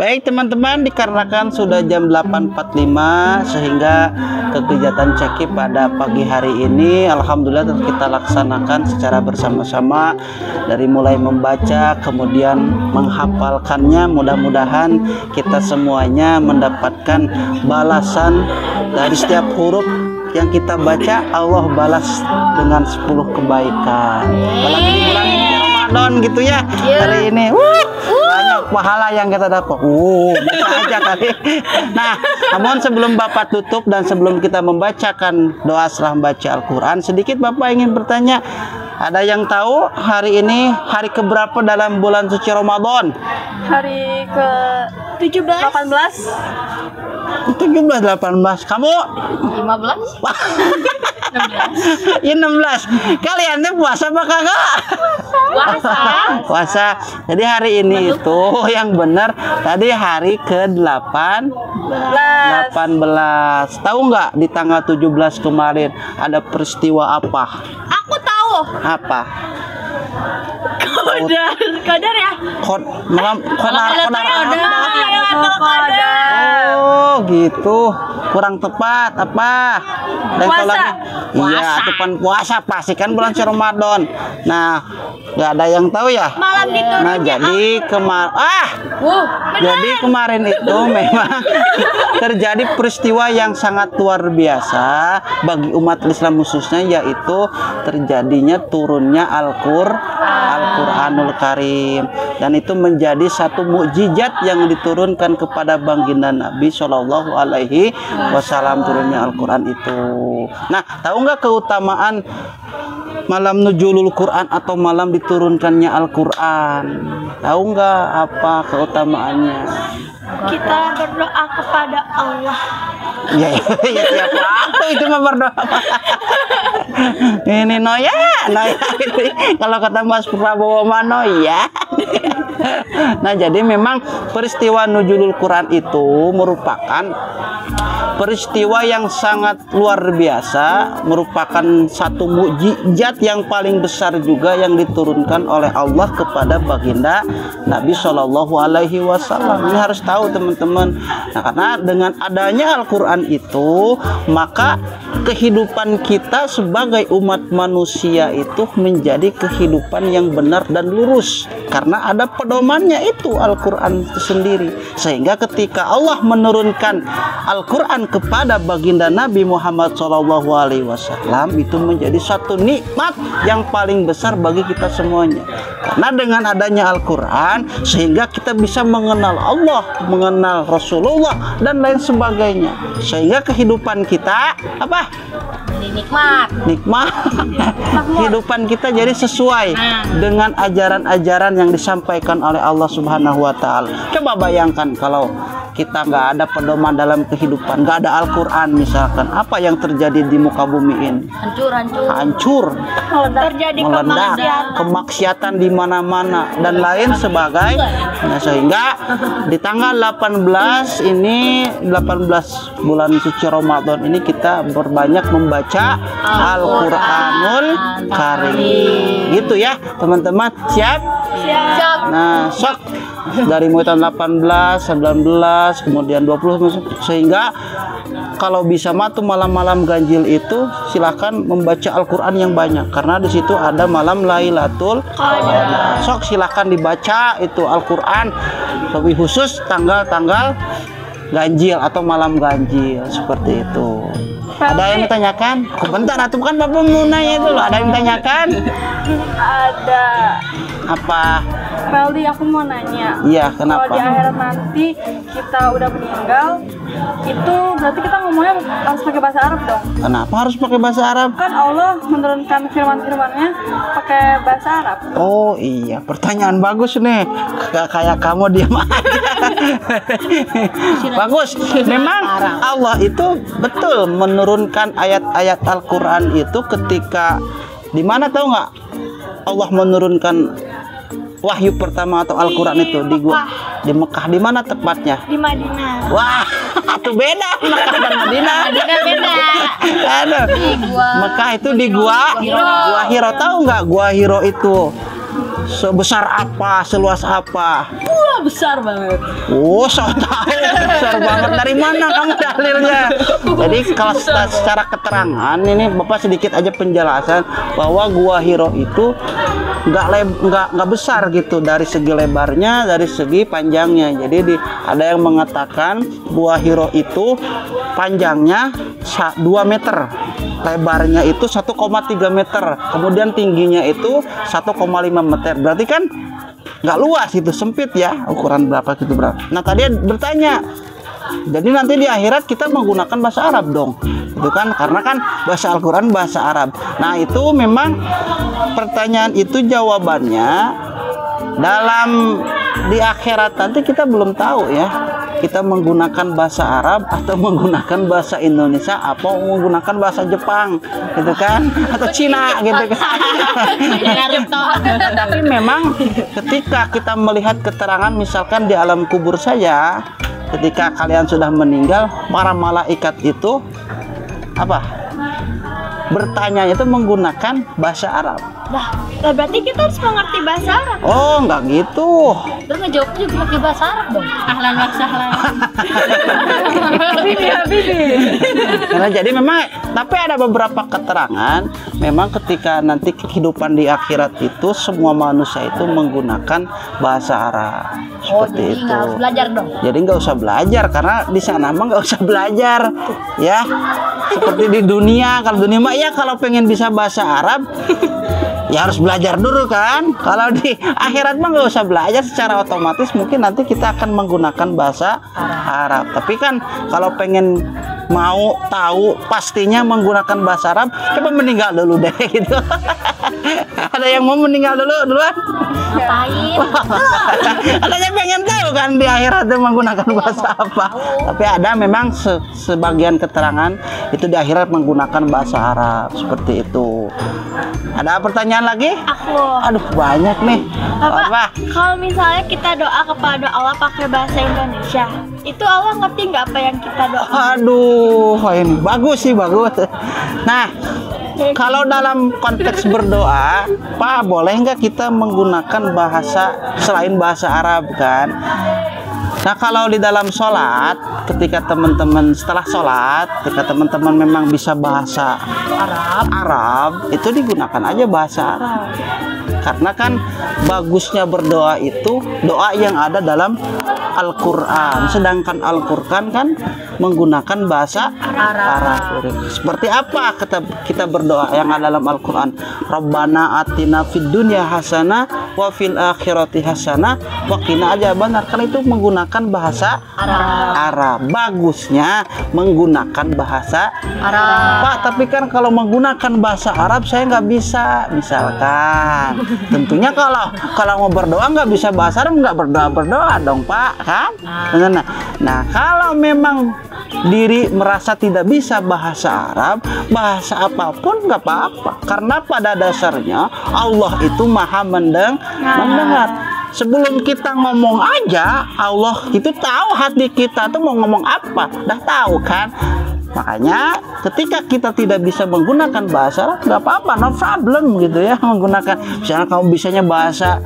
Baik teman-teman, dikarenakan sudah jam 8.45 sehingga kegiatan cekip pada pagi hari ini alhamdulillah kita laksanakan secara bersama-sama, dari mulai membaca kemudian menghafalkannya. Mudah-mudahan kita semuanya mendapatkan balasan dari setiap huruf yang kita baca. Allah balas dengan 10 kebaikan. Apalagi di bulan Ramadan gitu ya. Hari ini banyak pahala yang kita dapat. Bisa aja kali. Nah, namun sebelum Bapak tutup dan sebelum kita membacakan doa setelah membaca Al-Quran, sedikit Bapak ingin bertanya, ada yang tahu hari ini hari keberapa dalam bulan suci Ramadan? Hari ke 17, 18, 17, 18. Kamu? 15, 16. 16. Kalian tuh puasa apa kagak? Puasa. Jadi hari ini itu yang benar tadi hari ke-18. Tahu nggak di tanggal 17 kemarin ada peristiwa apa? aku tahu. Apa? Kodar ya? Konar. Kodar. Oh, gitu. Kurang tepat apa? Dan Puasa. kalau iya, atupan puasa pasti kan bulan Ramadan. Nah, nggak ada yang tahu ya. Malam diturunnya. Nah, jadi jadi kemarin itu memang terjadi peristiwa yang sangat luar biasa bagi umat Islam khususnya, yaitu terjadinya turunnya Al-Qur'anul Karim, dan itu menjadi satu mukjizat yang diturunkan kepada baginda Nabi Shallallahu Alaihi Wasallam, turunnya Al-Qur'an itu. Nah, tahu nggak keutamaan malam nuzulul Quran atau malam diturunkannya Al-Quran? Tahu nggak apa keutamaannya? Kita berdoa kepada Allah. Ya siapa aku itu mah berdoa. Ini Noya itu kalau kata Mas Prabowo mah Noya. Nah, jadi memang peristiwa nuzulul Quran itu merupakan peristiwa yang sangat luar biasa, merupakan satu mukjizat yang paling besar juga yang diturunkan oleh Allah kepada baginda Nabi Shallallahu Alaihi Wasallam. Ini harus tahu teman-teman. Nah, karena dengan adanya Al-Quran itu, maka kehidupan kita sebagai umat manusia itu menjadi kehidupan yang benar dan lurus, karena ada pedomannya itu Al-Quran itu sendiri. Sehingga ketika Allah menurunkan Al-Quran kepada baginda Nabi Muhammad SAW, itu menjadi satu nikmat yang paling besar bagi kita semuanya. Karena dengan adanya Al-Quran, sehingga kita bisa mengenal Allah, mengenal Rasulullah, dan lain sebagainya. Sehingga kehidupan kita apa? Nikmat. Kehidupan kita jadi sesuai dengan ajaran-ajaran yang disampaikan oleh Allah Subhanahu wa Ta'ala. Coba bayangkan kalau kita nggak ada pedoman dalam kehidupan, nggak ada Al-Quran misalkan, apa yang terjadi di muka bumi ini? Hancur, Terjadi meledak, kemaksiatan di mana-mana dan lain sebagainya. Nah, sehingga di tanggal 18 ini, 18 bulan suci Ramadan ini, kita berbanyak membaca Al-Qur'anul Karim. Gitu ya teman-teman. Siap? Nah, sok dari mulai tahun 18, 19, kemudian 20, sehingga kalau bisa tuh malam-malam ganjil itu silakan membaca Al-Quran yang banyak, karena di situ ada malam Lailatul Qadar. Sok silakan dibaca itu Al-Quran, lebih khusus tanggal-tanggal ganjil atau malam ganjil seperti itu. Ada yang ditanyakan? Bentar, atau kan Bapak mau nanya dulu. Ada yang ditanyakan? Ada. Apa? Meldi, aku mau nanya. Iya, kenapa? Kalau di akhirat nanti kita udah meninggal, itu berarti kita ngomongnya harus pakai bahasa Arab dong? Kenapa harus pakai bahasa Arab? Kan Allah menurunkan firman-firmannya pakai bahasa Arab. Oh iya, pertanyaan bagus nih. Kayak kamu diam aja. Bagus. Memang Allah itu betul menurunkan ayat-ayat Al-Quran itu ketika, di mana tahu nggak? Allah menurunkan wahyu pertama atau Al-Quran itu di Mekah. Di mana tepatnya? Di Madinah. Wah, itu beda Mekah dan Madinah. Beda. Aduh. Mekah itu di Gua Hiro. Tahu nggak Gua Hiro itu? Sebesar apa, seluas apa? Wah, besar banget. Oh, so tahu besar banget. Dari mana kamu dalilnya? Jadi kalau secara keterangan ini Bapak sedikit aja penjelasan bahwa Gua Hiro itu nggak besar gitu dari segi lebarnya, dari segi panjangnya. Jadi ada yang mengatakan Gua Hiro itu panjangnya 2 meter, lebarnya itu 1,3 meter, kemudian tingginya itu 1,5 meter. Berarti kan nggak luas, itu sempit ya, ukuran berapa gitu berapa. Nah tadi bertanya, jadi nanti di akhirat kita menggunakan bahasa Arab dong, itu kan karena kan bahasa Al-Quran bahasa Arab. Nah itu memang pertanyaan itu jawabannya dalam di akhirat nanti kita belum tahu ya, kita menggunakan bahasa Arab atau menggunakan bahasa Indonesia atau menggunakan bahasa Jepang gitu kan, atau Cina gitu kan. Tapi memang ketika kita melihat keterangan misalkan di alam kubur saja, ketika kalian sudah meninggal, para malaikat itu apa? Bertanya itu menggunakan bahasa Arab. Lah, berarti kita harus mengerti bahasa Arab. Oh, enggak gitu. Terus ngejawab juga pakai bahasa Arab dong. Ahlan wa sahlan. Habibi. Karena jadi memang, tapi ada beberapa keterangan memang ketika nanti kehidupan di akhirat itu semua manusia itu menggunakan bahasa Arab. Seperti jadi itu. nggak harus belajar dong. Jadi nggak usah belajar karena di sana mah nggak usah belajar ya. Seperti di dunia, kalau dunia mah ya kalau pengen bisa bahasa Arab ya harus belajar dulu kan. Kalau di akhirat mah nggak usah belajar, secara otomatis mungkin nanti kita akan menggunakan bahasa Arab. Tapi kan kalau pengen mau tahu pastinya menggunakan bahasa Arab, coba meninggal dulu deh gitu. Ada yang mau meninggal duluan? Ngapain? Ada yang pengen tahu kan di akhirat itu menggunakan bahasa apa? Tapi ada memang sebagian keterangan itu di akhirat menggunakan bahasa Arab seperti itu. Ada pertanyaan lagi? Aku. Aduh banyak nih. Apa? Kalau misalnya kita doa kepada Allah pakai bahasa Indonesia, itu Allah ngerti nggak apa yang kita doa? Aduh, ini bagus sih, bagus. Nah, kalau dalam konteks berdoa, Pak, boleh nggak kita menggunakan bahasa selain bahasa Arab kan? Nah, kalau di dalam sholat, ketika teman-teman setelah sholat, ketika teman-teman memang bisa bahasa Arab, itu digunakan aja bahasa Arab. Karena kan bagusnya berdoa itu doa yang ada dalam Al-Quran, sedangkan Al-Quran kan menggunakan bahasa Arab. Seperti apa kita berdoa yang ada dalam Al-Quran? Rabbana atina fid dunya hasanah wa fil akhirati hasanah wa qina adzabannar. Karena itu menggunakan bahasa Arab. Bagusnya menggunakan bahasa Arab. Pak, tapi kan kalau menggunakan bahasa Arab saya nggak bisa. Misalkan, tentunya kalau mau berdoa nggak bisa bahasa Arab, nggak berdoa dong Pak kan? Nah, kalau memang diri merasa tidak bisa bahasa Arab, bahasa apapun nggak apa-apa, karena pada dasarnya Allah itu maha mendengar. Sebelum kita ngomong aja, Allah itu tahu hati kita tuh mau ngomong apa, dah tahu kan. Makanya ketika kita tidak bisa menggunakan bahasa Arab, nggak apa-apa, no problem gitu ya, menggunakan. Misalnya kamu bisanya bahasa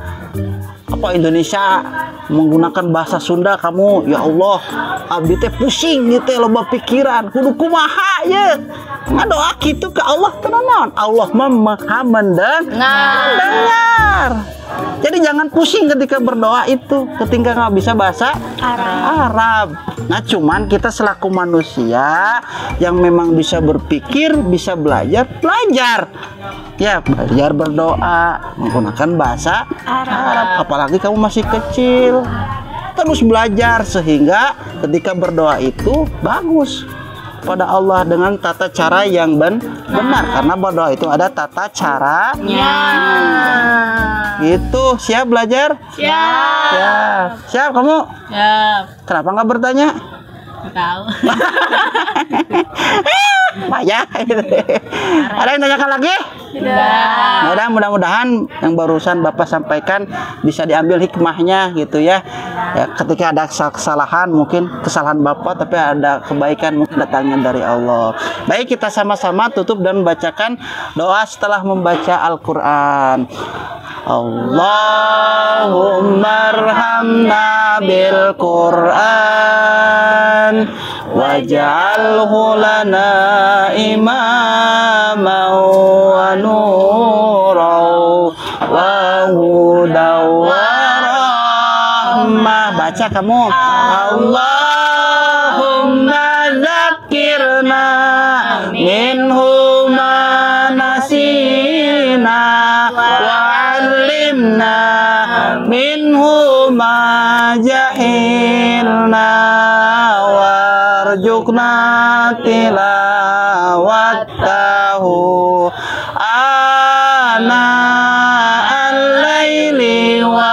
apa Indonesia, menggunakan bahasa Sunda, kamu ya Allah abdi teh pusing gitu, loba pikiran kudu kumaha ya ngadoa gitu ke Allah tenanan. Allah maha mendengar. Jadi jangan pusing ketika berdoa itu, ketika nggak bisa bahasa Arab. Nah, cuman kita selaku manusia yang memang bisa berpikir, bisa belajar ya, belajar berdoa menggunakan bahasa Arab. Apalagi kamu masih kecil, terus belajar sehingga ketika berdoa itu bagus pada Allah dengan tata cara yang benar, karena berdoa itu ada tata caranya. Gitu, siap belajar? Siap kamu? Siap. Kenapa nggak bertanya? Nggak tahu. Payah. Ada yang tanyakan lagi? Tidak. Nah, mudah-mudahan yang barusan Bapak sampaikan bisa diambil hikmahnya gitu ya. Ketika ada kesalahan, mungkin kesalahan Bapak, tapi ada kebaikan mungkin datangnya dari Allah. Baik, kita sama-sama tutup dan membacakan doa setelah membaca Al-Quran. Allahumma arhamna bil Qur'an waj'alhu lana imaman wa nuran wa hudan wa rahmah. Baca kamu. Allahumma dzakirna minhu ma nasina wa 'allimna minhu ma jahilna warzuqna tilawatahu ana al-laili wa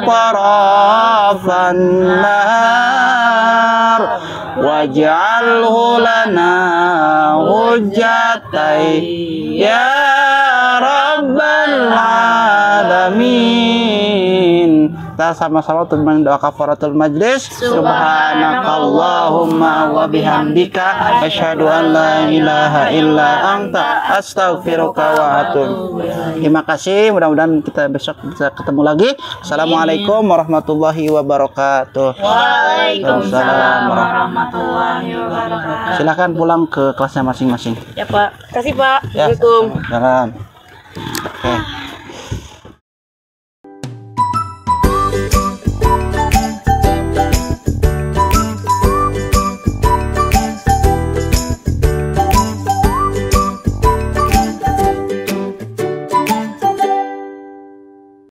atrafan nahar waj'alhu lana hujjatai ya rabbal alamin. Kita sama-sama untuk mendoa kafaratul majlis. Subhanakallahumma wa bihamdika asyhadu an la ilaha illa anta astaghfiruka wa atubu. Terima kasih, mudah-mudahan kita besok bisa ketemu lagi. Assalamualaikum warahmatullahi wabarakatuh. Waalaikumsalam warahmatullahi wabarakatuh. Silakan pulang ke kelasnya masing-masing. Ya Pak, kasih Pak. Ya, Assalamualaikum. jalan. Oke.